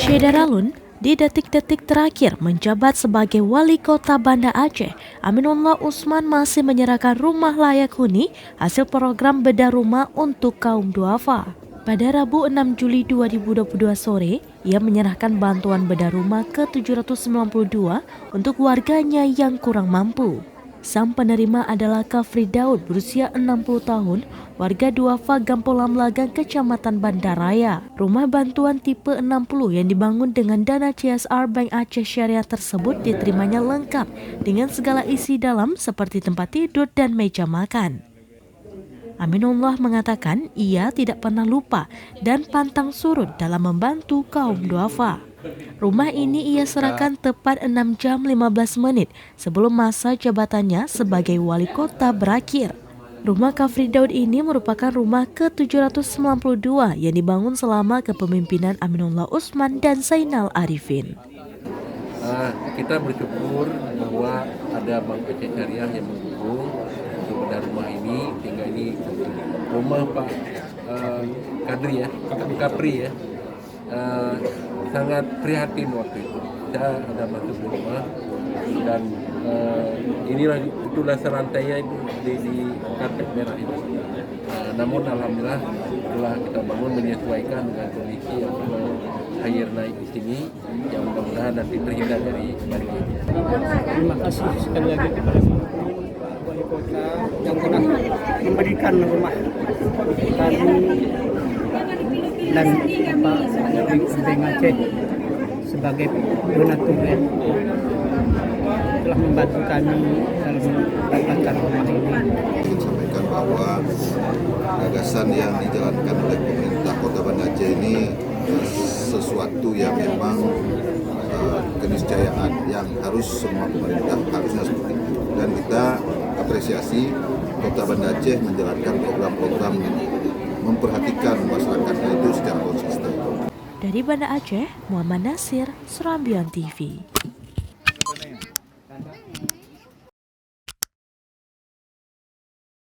Syedaralun di detik-detik terakhir menjabat sebagai wali kota Banda Aceh, Aminullah Usman masih menyerahkan rumah layak huni hasil program bedah rumah untuk kaum duafa. Pada Rabu 6 Juli 2022 sore, ia menyerahkan bantuan bedah rumah ke 792 untuk warganya yang kurang mampu. Sang penerima adalah Kafri Daud berusia 60 tahun, warga duafa Gampolam Lagang, Kecamatan Bandaraya. Rumah bantuan tipe 60 yang dibangun dengan dana CSR Bank Aceh Syariah tersebut diterimanya lengkap dengan segala isi dalam seperti tempat tidur dan meja makan. Aminullah mengatakan ia tidak pernah lupa dan pantang surut dalam membantu kaum duafa. Rumah ini ia serahkan tepat 6 jam 15 menit sebelum masa jabatannya sebagai wali kota berakhir. Rumah Kafri Daud ini merupakan rumah ke-792 yang dibangun selama kepemimpinan Aminullah Usman dan Zainal Arifin. Kita bersyukur bahwa ada Bank Aceh Syariah yang mendukung untuk bedah rumah ini, sehingga ini rumah Pak Kapri ya, sangat prihatin waktu itu. Saya ada masuk di rumah dan itulah serantainya itu di karpet merah itu. Namun alhamdulillah setelah kita bangun menyesuaikan dengan kondisi yang air naik di sini, yang mudah-mudahan nanti terhindar dari banjir. Terima kasih sekali lagi kepada wali kota yang telah memberikan rumah kami dan Bank Aceh sebagai donatur yang telah membantu kami dalam mendapatkan rumah ini. Ingin sampaikan bahwa gagasan yang dijalankan oleh pemerintah Kota Banda Aceh ini sesuatu yang memang keniscayaan yang harus semua pemerintah harusnya seperti itu. Dan kita apresiasi Kota Banda Aceh menjalankan program-program memperhatikan masyarakatnya itu secara konsisten. Dari Banda Aceh, Muhammad Nasir, Serambian TV.